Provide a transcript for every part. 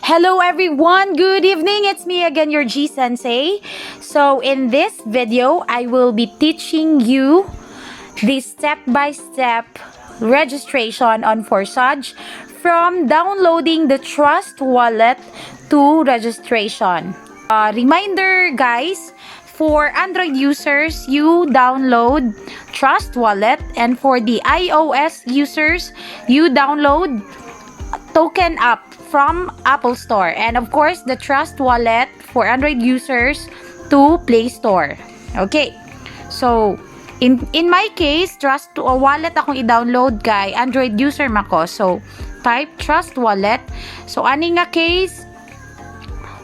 Hello everyone, good evening. It's me again, your G Sensei. So in this video, I will be teaching you the step-by-step registration on Forsage from downloading the Trust Wallet to registration. Reminder guys, for Android users, you download Trust Wallet, and for the iOS users, you download Token app from Apple Store, and of course the Trust Wallet for Android users to Play Store. Okay, so in my case, Trust Wallet akong i-download kay Android user mako. So type Trust Wallet. So ani nga case,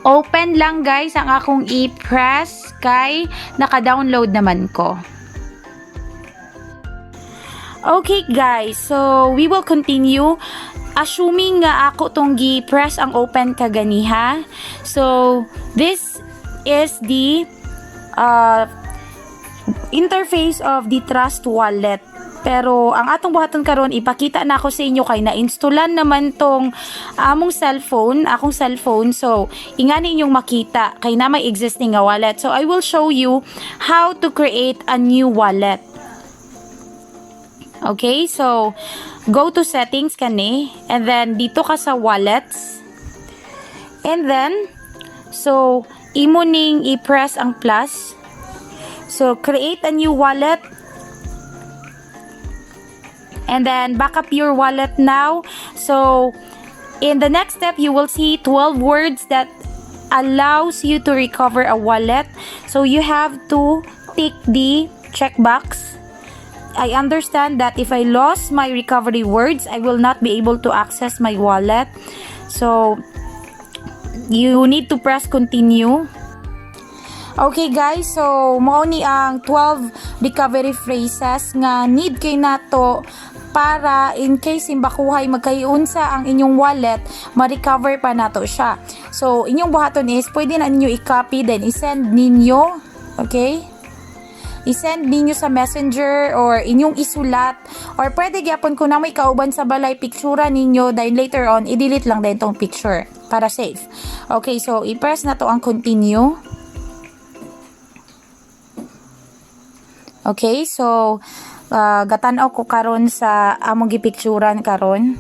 open lang guys ang akong i-press kay naka-download naman ko. Okay guys, so we will continue. Assuming nga ako tong gi-press ang open kaganiha. So this is the interface of the Trust Wallet. Pero ang atong buhaton karon, ipakita na ako sa inyo kay na-installan naman tong akong cellphone. So ingani inyong makita kay na may existing nga wallet. So I will show you how to create a new wallet. Okay, so go to settings kani, and then dito ka sa wallets, and then so imo ning i-press ang plus. So create a new wallet, and then back up your wallet now. So in the next step, you will see 12 words that allows you to recover a wallet. So you have to tick the checkbox. I understand that if I lost my recovery words, I will not be able to access my wallet. So you need to press continue. Okay guys, so mao ni ang 12 recovery phrases nga need kay nato para in case imbakuhay magkayunsa ang inyong wallet, ma-recover pa nato siya. So inyong buhaton is pwede na ninyo i-copy then i-send ninyo, okay? I-send ninyo sa messenger or inyong isulat, or pwede gyapon kung na may kauban sa balay pictura ninyo, then later on i-delete lang din tong picture para safe. Okay, so i-press na to ang continue. Okay, so gatanaw ko karon sa among gipicturan karon.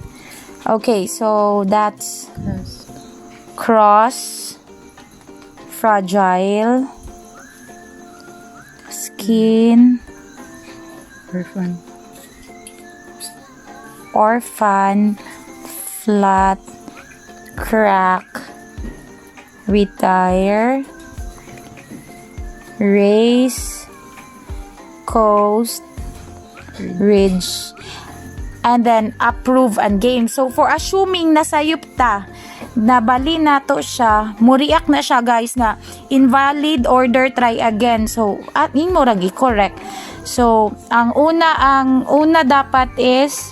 Okay, so that's cross, fragile, skin, orphan, flat, crack, retire, race, coast, ridge, and then approve and game. So for assuming nasayop ta, nabali nato siya, muriak na siya guys nga invalid order, try again. So at mo ra gi-correct. So ang una dapat is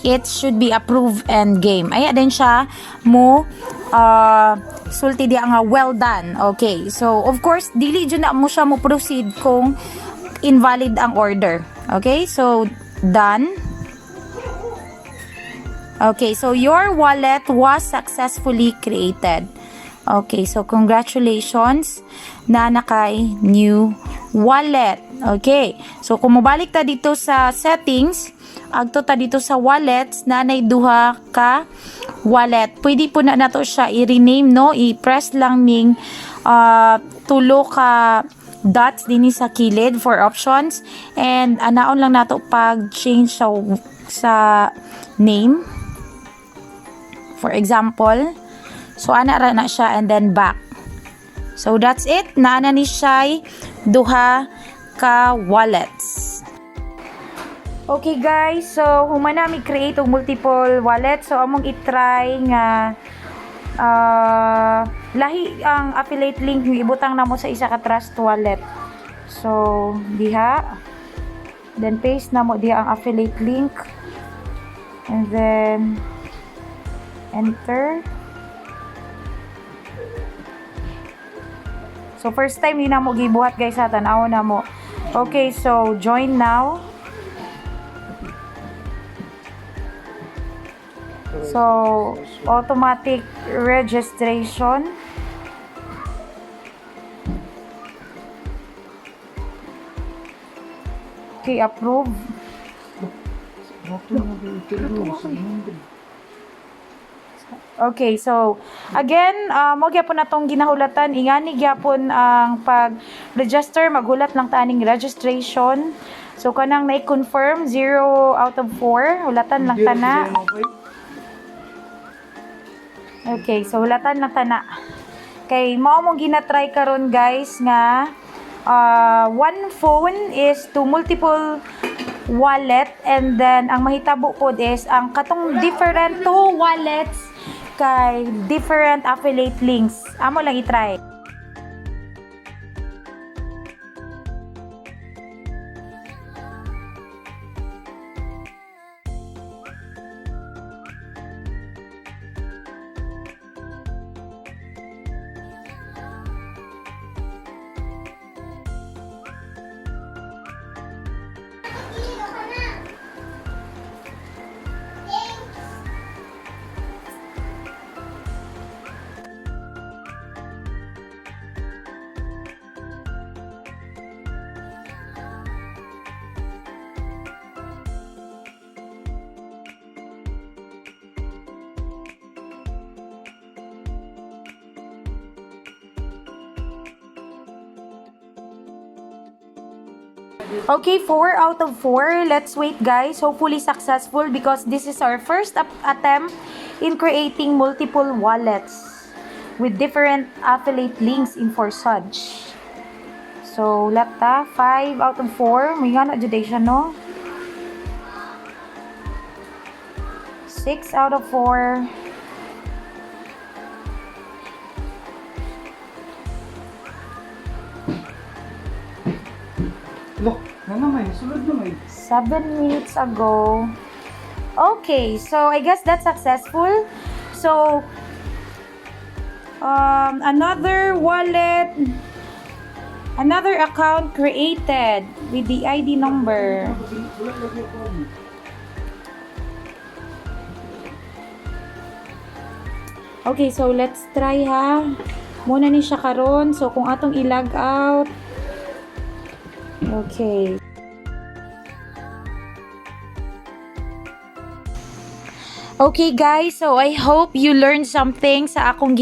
it should be approve and game. Ay din siya mo sulti dia nga well done. Okay, so of course dili jud na mo siya mo proceed kung invalid ang order. Okay, so done. Okay, so your wallet was successfully created. Okay, so congratulations na nakay new wallet. Okay, so kung mabalik ta dito sa settings, agto ta dito sa wallets na duha ka wallet. Pwede po na nato siya i-rename, no? I-press lang ning tulo ka dots dinhi sa kilid for options, and anaon lang nato pag change sa name. For example, so ana ra na siya, and then back. So that's it, naana ni siya duha ka wallets. Okay guys, so humana mi create og multiple wallets. So among i-try nga lahi ang affiliate link yung ibutang namo sa isa ka Trust Wallet. So diha, then paste namo diha ang affiliate link, and then enter. So first time di namo gibuhat guys, ha, tanaw namo. Okay, so join now. So, automatic registration. Okay, approve. Okay, so again, mo gyapon natong ginahulatan ingani gyapon ang pag-register, maghulat lang taning registration. So kanang na-confirm 0 out of 4, hulatan lang tana. Okay, so hulatan lang tana. Kay mao mong ginatry karon guys nga one phone is to multiple wallet, and then ang mahitabo pod is ang katong different two wallets kay different affiliate links. Amo lang i-try. Okay, 4 out of 4. Let's wait guys. Hopefully successful because this is our first attempt in creating multiple wallets with different affiliate links in Forsage. So, lapta 5 out of 4. May nga na siya, no? 6 out of 4. Look, nanamay, sulod na may. 7 minutes ago. Okay, so I guess that's successful. So, another wallet, another account created with the ID number. Okay, so let's try ha. Muna ni siya karon. So, kung atong i-log out. Okay. Okay guys, so I hope you learned something sa akong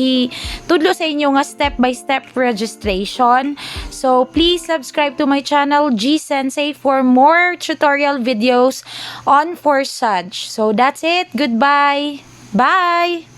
tudlo sa inyo nga step-by-step registration. So please subscribe to my channel G Sensei for more tutorial videos on Forsage. So that's it. Goodbye. Bye.